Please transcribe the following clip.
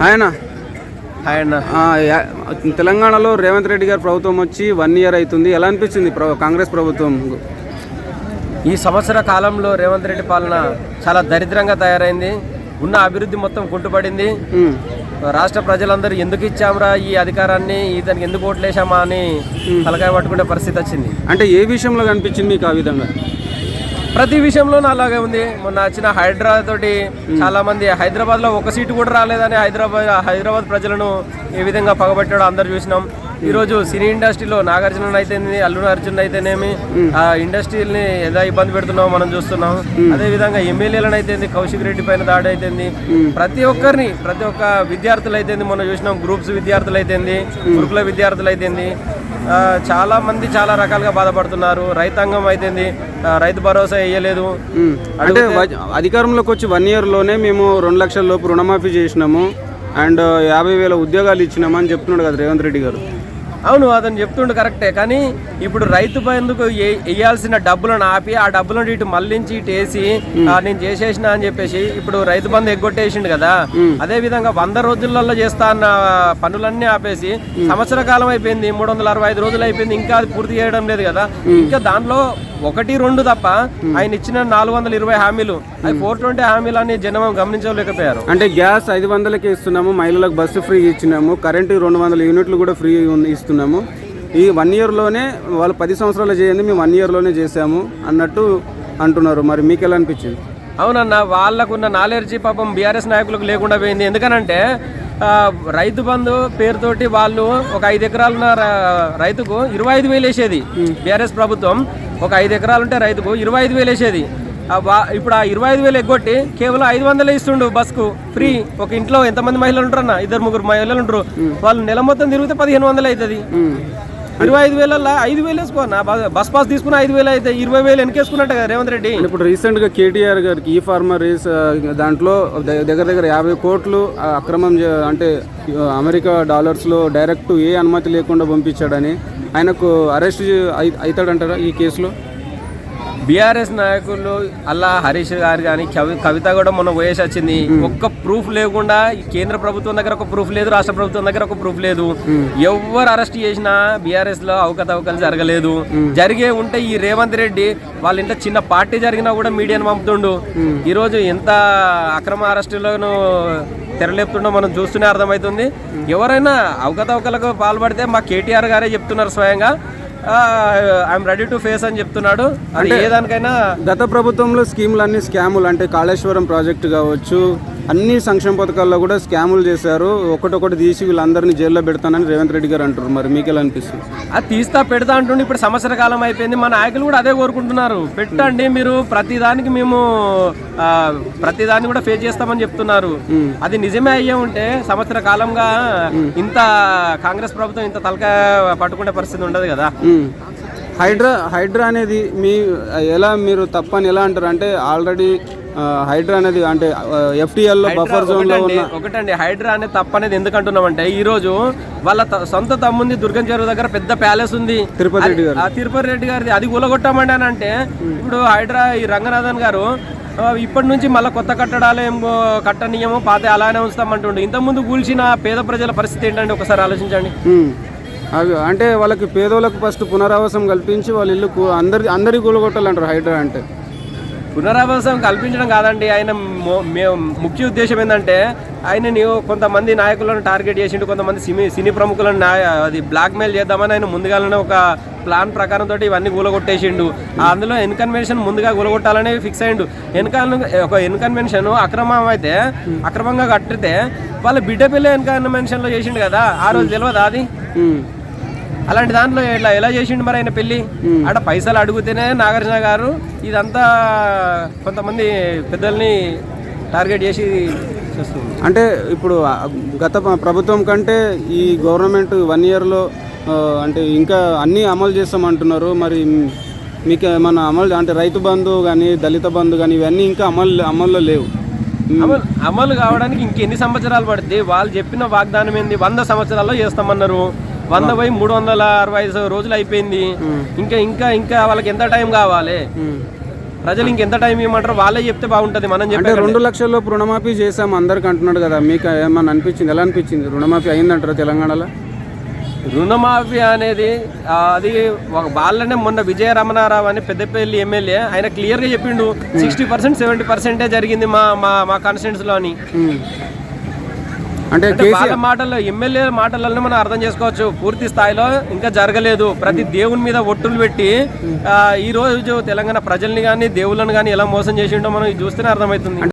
ఆయన తెలంగాణలో రేవంత్ రెడ్డి గారు ప్రభుత్వం వచ్చి 1 year అవుతుంది. ఎలా అనిపించింది కాంగ్రెస్ ప్రభుత్వం? ఈ సంవత్సర కాలంలో రేవంత్ రెడ్డి పాలన చాలా దరిద్రంగా తయారైంది. ఉన్న అభివృద్ధి మొత్తం కుంటుపడింది. రాష్ట్ర ప్రజలందరూ ఎందుకు ఇచ్చామరా ఈ అధికారాన్ని, ఇతనికి ఎందుకు ఓట్లేసామా అని తలకాయ పట్టుకునే పరిస్థితి వచ్చింది. అంటే ఏ విషయంలో కనిపించింది మీకు ఆ విధంగా? ప్రతి విషయంలోనూ అలాగే ఉంది. మొన్న వచ్చిన హైడ్రా తోటి చాలా మంది హైదరాబాద్లో ఒక సీటు కూడా రాలేదని హైదరాబాద్ ప్రజలను ఏ విధంగా పగబట్టాడో అందరు చూసినాం. ఈరోజు సినీ ఇండస్ట్రీలో నాగార్జున అయితేనేమి, అల్లు అర్జున్ అయితేనేమి ఆ ఇండస్ట్రీని ఎలా ఇబ్బంది పెడుతున్నామో మనం చూస్తున్నాం. అదే విధంగా ఎమ్మెల్యేలను అయితేంది, కౌశిక్ రెడ్డి పైన దాడి అయితేంది, ప్రతి ఒక్క విద్యార్థులు అయితేంది మొన్న చూసినాం. గ్రూప్స్ విద్యార్థులు అయితేంది, గురుకుల విద్యార్థులు అయితేంది, చాలా మంది చాలా రకాలుగా బాధపడుతున్నారు. రైతాంగం అయితేంది రైతు భరోసా వేయలేదు. అంటే అధికారంలోకి వచ్చి 1 yearలోనే మేము 2 లక్షల లోపు రుణమాఫీ చేసినాము అండ్ 50,000 ఉద్యోగాలు ఇచ్చినాము అని చెప్తున్నాడు కదా రేవంత్ రెడ్డి గారు. అవును, అతను చెప్తుండే కరెక్టే. కానీ ఇప్పుడు రైతు బంధుకు వేయాల్సిన డబ్బులను ఆపి ఆ డబ్బులను ఇటు మళ్లించి ఇటు వేసి నేను చేసేసిన అని చెప్పేసి ఇప్పుడు రైతు బంధు ఎగ్గొట్టేసిండు కదా. అదే విధంగా 100 రోజులలో చేస్తా అన్న పనులన్నీ ఆపేసి సంవత్సర కాలం అయిపోయింది, 365 రోజులు అయిపోయింది, ఇంకా అది పూర్తి చేయడం లేదు కదా. ఇంకా దానిలో 1-2 తప్ప ఆయన ఇచ్చిన 420 హామీలు, అది 420 హామీలు అని జనం గమనించలేకపోయారు. అంటే గ్యాస్ 500కే ఇస్తున్నాము, మహిళలకు బస్సు ఫ్రీ ఇచ్చినాము, కరెంటు 200 యూనిట్లు కూడా ఫ్రీ ఇస్తున్నాము. ఈ 1 yearలోనే వాళ్ళు 10 సంవత్సరాలు చేయండి, మేము 1 yearలోనే చేసాము అన్నట్టు అంటున్నారు. మరి మీకు ఎలా అనిపించింది? అవునన్నా, వాళ్ళకున్న నాలెడ్జి పాపం బీఆర్ఎస్ నాయకులకు లేకుండా పోయింది. ఎందుకనంటే రైతు బంధు పేరుతోటి వాళ్ళు ఒక 5 ఎకరాలున్న రైతుకు 25,000 వేసేది. బీఆర్ఎస్ ప్రభుత్వం ఒక 5 ఎకరాలుంటే రైతుకు 25,000 వేసేది. ఇప్పుడు ఆ 25,000 ఎగ్గొట్టి కేవలం 500 ఇస్తుండు బస్కు ఫ్రీ. ఒక ఇంట్లో ఎంతమంది మహిళలు ఉంటారన్న? 2-3 మహిళలు ఉంటారు. వాళ్ళు నెల మొత్తం తిరిగితే 1,500 అవుతుంది. 25,000 5,000 వేసుకోనా? బస్ పాస్ తీసుకున్న 5,000 అయితే 20,000 వెనకేసుకున్నట్టు కదా రేవంత్ రెడ్డి. ఇప్పుడు రీసెంట్గా కేటీఆర్ గారికి ఈ ఫార్మర్ రేస్ దాంట్లో దగ్గర 50 కోట్లు అక్రమం అంటే అమెరికా డాలర్స్లో డైరెక్ట్ ఏ అనుమతి లేకుండా పంపించాడని ఆయనకు అరెస్ట్ అవుతాడంటారా ఈ కేసులో? బీఆర్ఎస్ నాయకులు అలా హరీష్ గారు కానీ కవిత కూడా మొన్న పోయేసి వచ్చింది. ఒక్క ప్రూఫ్ లేకుండా కేంద్ర ప్రభుత్వం దగ్గర ఒక ప్రూఫ్ లేదు, రాష్ట్ర ప్రభుత్వం దగ్గర ఒక ప్రూఫ్ లేదు. ఎవరు అరెస్ట్ చేసినా బీఆర్ఎస్ లో అవకతవకలు జరగలేదు. జరిగే ఉంటే ఈ రేవంత్ రెడ్డి వాళ్ళ ఇంట్లో చిన్న పార్టీ జరిగినా కూడా మీడియాను పంపుతుండు. ఈరోజు ఎంత అక్రమ అరెస్టులను తెరలేపుతుండో మనం చూస్తూనే అర్థమవుతుంది. ఎవరైనా అవకతవకలకు పాల్పడితే మా కేటీఆర్ గారే చెప్తున్నారు స్వయంగా, ఐఎమ్ రెడీ టు ఫేస్ అని చెప్తున్నాడు. అది ఏదానికైనా గత ప్రభుత్వంలో స్కీములు అన్ని స్కాములు, అంటే కాళేశ్వరం ప్రాజెక్టు కావచ్చు, అన్ని సంక్షేమ పథకాల్లో కూడా స్కాములు చేశారు. ఒకటొకటి తీసి వీళ్ళందరినీ జైల్లో పెడతానని రేవంత్ రెడ్డి గారు అంటారు. మరి మీకు ఎలా అనిపిస్తుంది? అది తీస్తా పెడతా అంటుండే. ఇప్పుడు సంవత్సర కాలం అయిపోయింది, మా నాయకులు కూడా అదే కోరుకుంటున్నారు. పెట్టండి, మీరు ప్రతిదానికి మేము ప్రతిదాన్ని కూడా ఫేస్ చేస్తామని చెప్తున్నారు. అది నిజమే అయ్యే ఉంటే సంవత్సర కాలంగా ఇంత కాంగ్రెస్ ప్రభుత్వం ఇంత తలకాయ పట్టుకునే పరిస్థితి ఉండదు కదా. హైడ్రా అనేది మీరు తప్పని ఎలా అంటారు? అంటే ఆల్రెడీ హైడ్రా అనేది అంటే FTLలో బఫర్ జోన్ లో ఉన్న ఒకటండి. హైడ్రా అనేది తప్పనేది ఎందుకు అంటున్నామంటే ఈ రోజు వాళ్ళ సొంత తమ్ముంది దుర్గం చెరువు దగ్గర పెద్ద ప్యాలెస్ ఉంది తిరుపతి రెడ్డి గారిది, అది కూలగొట్టామండి అని అంటే ఇప్పుడు హైడ్రా ఈ రంగనాథన్ గారు ఇప్పటి నుంచి మళ్ళీ కొత్త కట్టడాలు ఏం కట్టనీయమో పాత అలానే ఉంచుతామంటుండే. ఇంతకుముందు కూల్చిన పేద ప్రజల పరిస్థితి ఏంటంటే ఒకసారి ఆలోచించండి. అంటే వాళ్ళకి పేదోళ్ళకు ఫస్ట్ పునరావాసం కల్పించి వాళ్ళ ఇల్లు అందరికి కూలగొట్టాలంటారు హైడ్రా అంటే. పునరావాసం కల్పించడం కాదండి, ఆయన ముఖ్య ఉద్దేశం ఏంటంటే ఆయన కొంతమంది నాయకులను టార్గెట్ చేసిండు, కొంతమంది సినీ ప్రముఖులను అది బ్లాక్మెయిల్ చేద్దామని ఆయన ముందుగానే ఒక ప్లాన్ ప్రకారం తోటి ఇవన్నీ కూలగొట్టేసిండు. అందులో ఎన్కన్వెన్షన్ ముందుగా కూలగొట్టాలనే ఫిక్స్ అయ్యిండు. ఒక ఎన్కన్వెన్షన్ అక్రమం అయితే అక్రమంగా కట్టితే వాళ్ళ బిడ్డ పిల్ల ఎన్కన్వెన్షన్లో చేసిండు కదా, ఆ రోజు తెలియదా అది? అలాంటి దాంట్లో ఎలా చేసిండు మరి ఆయన పెళ్లి? ఆడ పైసలు అడిగితేనే నాగార్జున గారు ఇదంతా కొంతమంది పెద్దల్ని టార్గెట్ చేసి చేస్తుంది. అంటే ఇప్పుడు గత ప్రభుత్వం కంటే ఈ గవర్నమెంట్ 1 yearలో అంటే ఇంకా అన్నీ అమలు చేస్తామంటున్నారు. మరి మీకు ఏమన్నా అమలు అంటే రైతు బంధు కానీ దళిత బంధు కానీ ఇవన్నీ ఇంకా అమల్లో లేవు. అమలు కావడానికి ఇంకెన్ని సంవత్సరాలు పడుతుంది? వాళ్ళు చెప్పిన వాగ్దానం ఏంది? 100 సంవత్సరాల్లో చేస్తామన్నారు. 100 పోయి 365 రోజులు అయిపోయింది. ఇంకా వాళ్ళకి ఎంత టైం కావాలి? ప్రజలు ఇంకెంత టైం ఇవ్వమంటారు, వాళ్ళే చెప్తే బాగుంటుంది. మనం అంటే చెప్పే 2 లక్షల్లో రుణమాఫీ చేసాం అందరికి అంటున్నాడు కదా, మీకు ఏమన్నా అనిపించింది? ఎలా అనిపించింది? రుణమాఫీ అయిందంటారా తెలంగాణలో? రుణమాఫీ అనేది అది వాళ్ళనే మొన్న విజయ రమణారావు అని పెద్దపల్లి ఎమ్మెల్యే ఆయన క్లియర్గా చెప్పిండు 60% 70% జరిగింది మా మా మా కాన్స్టిట్యూన్సీలో అని. అంటే వాళ్ళ మాటల్లో ఎమ్మెల్యే మాటలనే మనం అర్థం చేసుకోవచ్చు. పూర్తి స్థాయిలో ఇంకా జరగలేదు. ప్రతి దేవుని మీద ఒట్టులు పెట్టి ఈ రోజు తెలంగాణ ప్రజల్ని కానీ దేవుళ్ళని కానీ ఎలా మోసం చేసిండో మనం చూస్తేనే అర్థమవుతుంది.